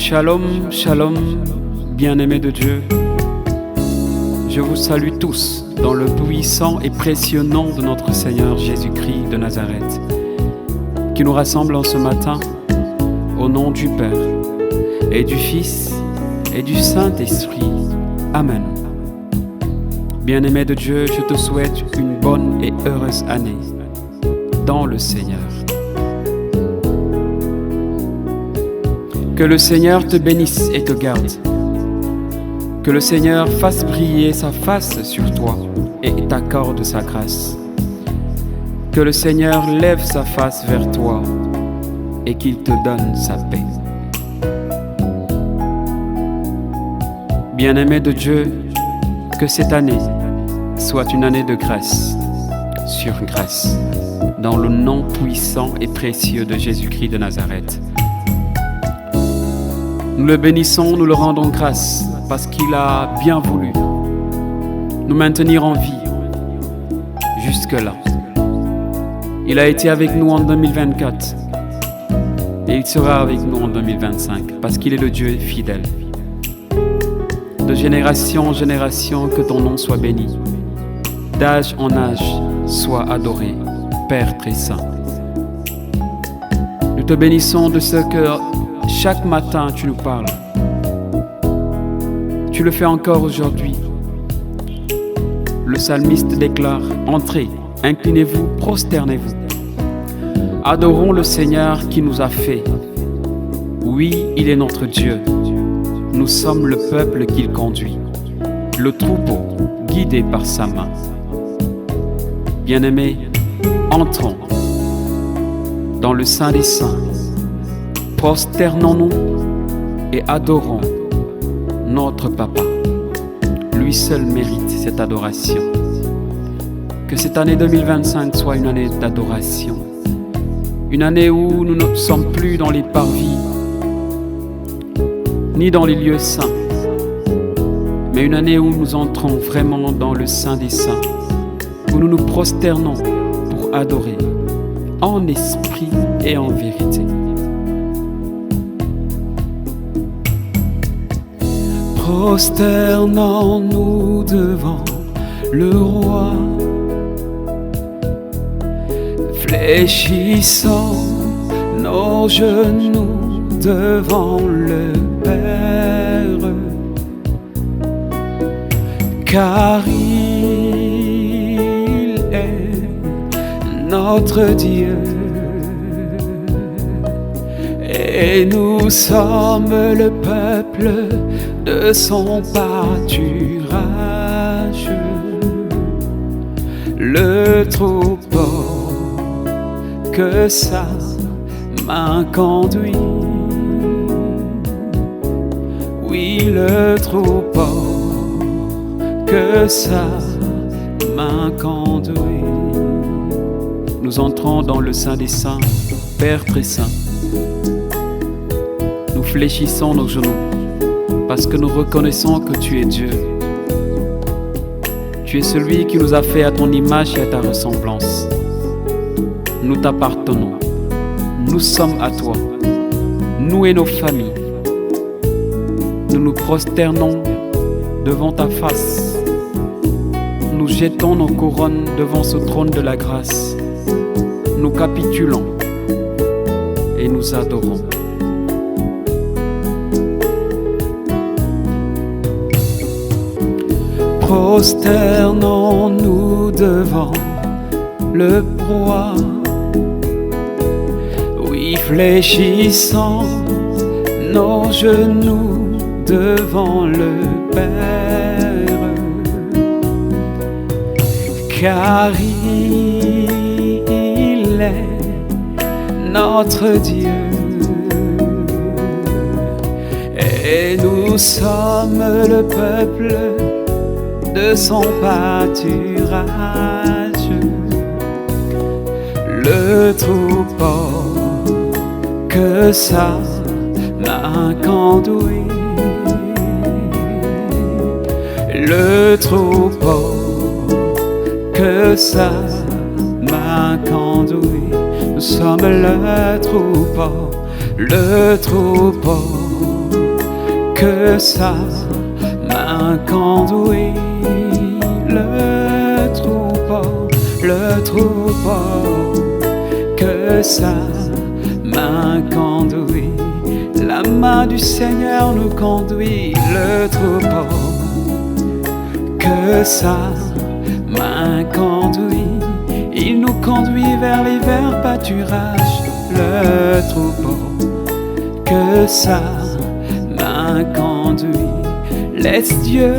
Shalom, shalom, bien-aimés de Dieu. Je vous salue tous dans le puissant et précieux nom de notre Seigneur Jésus-Christ de Nazareth, qui nous rassemble en ce matin au nom du Père et du Fils et du Saint-Esprit. Amen. Bien-aimé de Dieu, je te souhaite une bonne et heureuse année dans le Seigneur. Que le Seigneur te bénisse et te garde. Que le Seigneur fasse briller sa face sur toi et t'accorde sa grâce. Que le Seigneur lève sa face vers toi et qu'il te donne sa paix. Bien-aimé de Dieu, que cette année soit une année de grâce sur grâce, dans le nom puissant et précieux de Jésus-Christ de Nazareth. Nous le bénissons, nous le rendons grâce parce qu'il a bien voulu nous maintenir en vie jusque-là. Il a été avec nous en 2024 et il sera avec nous en 2025 parce qu'il est le Dieu fidèle. De génération en génération, que ton nom soit béni. D'âge en âge, sois adoré, Père très saint. Nous te bénissons de ce que chaque matin, tu nous parles. Tu le fais encore aujourd'hui. Le psalmiste déclare, « Entrez, inclinez-vous, prosternez-vous. Adorons le Seigneur qui nous a fait. Oui, il est notre Dieu. Nous sommes le peuple qu'il conduit, le troupeau guidé par sa main. » Bien-aimés, entrons dans le Saint des Saints. Prosternons-nous et adorons notre Papa. Lui seul mérite cette adoration. Que cette année 2025 soit une année d'adoration. Une année où nous ne sommes plus dans les parvis, ni dans les lieux saints, mais une année où nous entrons vraiment dans le Saint des Saints, où nous nous prosternons pour adorer en esprit et en vérité. Prosternons-nous devant le Roi, fléchissons nos genoux devant le Père, car il est notre Dieu et nous sommes le peuple de son pâturage, le troupeau que sa main conduit. Oui, le troupeau que sa main conduit. Nous entrons dans le Saint des Saints, Père très saint. Nous fléchissons nos genoux parce que nous reconnaissons que tu es Dieu. Tu es celui qui nous a fait à ton image et à ta ressemblance. Nous t'appartenons. Nous sommes à toi, nous et nos familles. Nous nous prosternons devant ta face. Nous jetons nos couronnes devant ce trône de la grâce. Nous capitulons et nous adorons. Prosternons-nous devant le Roi. Oui, fléchissons nos genoux devant le Père, car il est notre Dieu et nous sommes le peuple de son pâturage, le troupeau que sa main conduit, le troupeau que sa main conduit. Nous sommes le troupeau que sa main conduit le troupeau, que sa main conduit, la main du Seigneur nous conduit le troupeau, que sa main conduit, il nous conduit vers les verts pâturages, le troupeau, que sa main conduit, laisse Dieu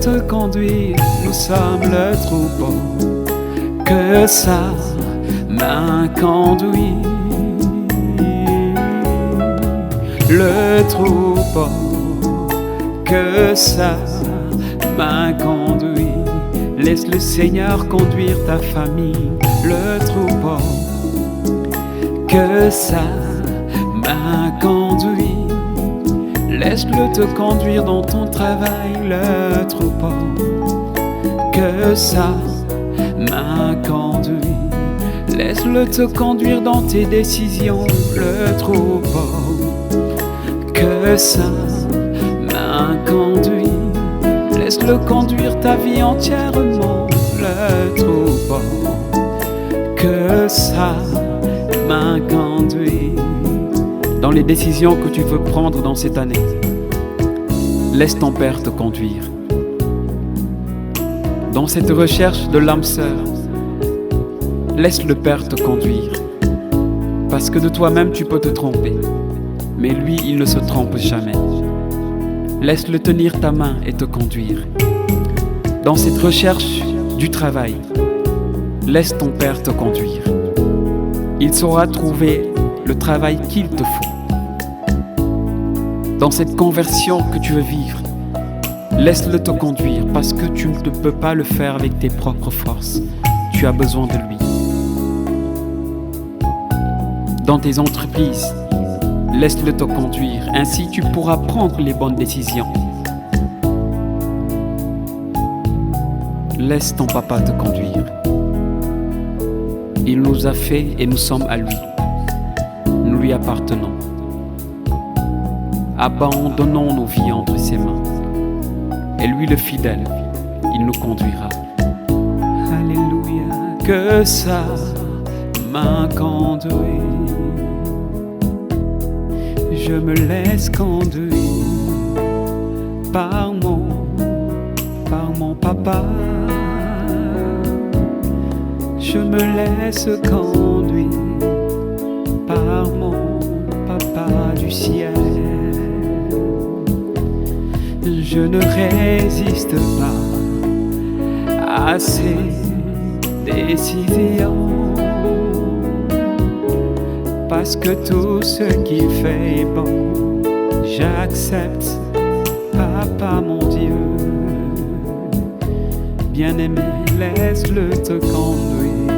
te conduire, nous sommes le troupeau, que sa main conduit, le troupeau, que sa main conduit, laisse le Seigneur conduire ta famille, le troupeau, que sa main conduit, laisse-le te conduire dans ton travail, le troupeau, que sa main conduit, laisse-le te conduire dans tes décisions, le troupeau, que sa main conduit, laisse-le conduire ta vie entièrement, le troupeau, que sa main conduit. Dans les décisions que tu veux prendre dans cette année, laisse ton Père te conduire. Dans cette recherche de l'âme sœur, laisse le Père te conduire. Parce que de toi-même tu peux te tromper, mais lui il ne se trompe jamais. Laisse-le tenir ta main et te conduire. Dans cette recherche du travail, laisse ton Père te conduire. Il saura trouver le travail qu'il te faut. Dans cette conversion que tu veux vivre, laisse-le te conduire parce que tu ne peux pas le faire avec tes propres forces. Tu as besoin de lui. Dans tes entreprises, laisse-le te conduire. Ainsi, tu pourras prendre les bonnes décisions. Laisse ton papa te conduire. Il nous a fait et nous sommes à lui. Nous lui appartenons. Abandonnons nos vies entre ses mains. Et lui, le fidèle, il nous conduira. Alléluia. Que sa main conduit. Je me laisse conduire par mon papa. Je me laisse conduire par mon papa du ciel. Je ne résiste pas à ses décisions, parce que tout ce qu'il fait est bon. J'accepte, Papa mon Dieu. Bien-aimé, laisse-le te conduire.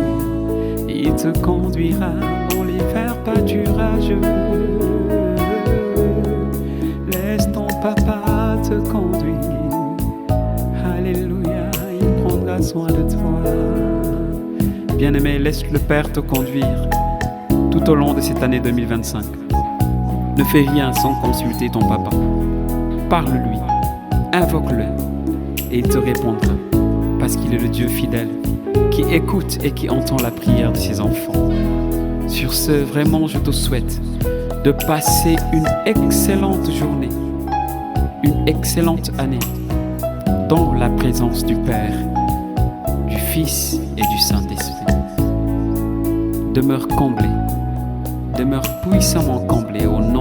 Il te conduira dans les verts pâturages. Laisse ton papa te conduire. Alléluia, il prendra soin de toi. Bien-aimé, laisse le Père te conduire tout au long de cette année 2025. Ne fais rien sans consulter ton papa. Parle-lui, invoque-le et il te répondra. Parce qu'il est le Dieu fidèle qui écoute et qui entend la prière de ses enfants. Sur ce, vraiment, je te souhaite de passer une excellente journée, une excellente année dans la présence du Père, du Fils et du Saint-Esprit. Demeure comblé, demeure puissamment comblé au nom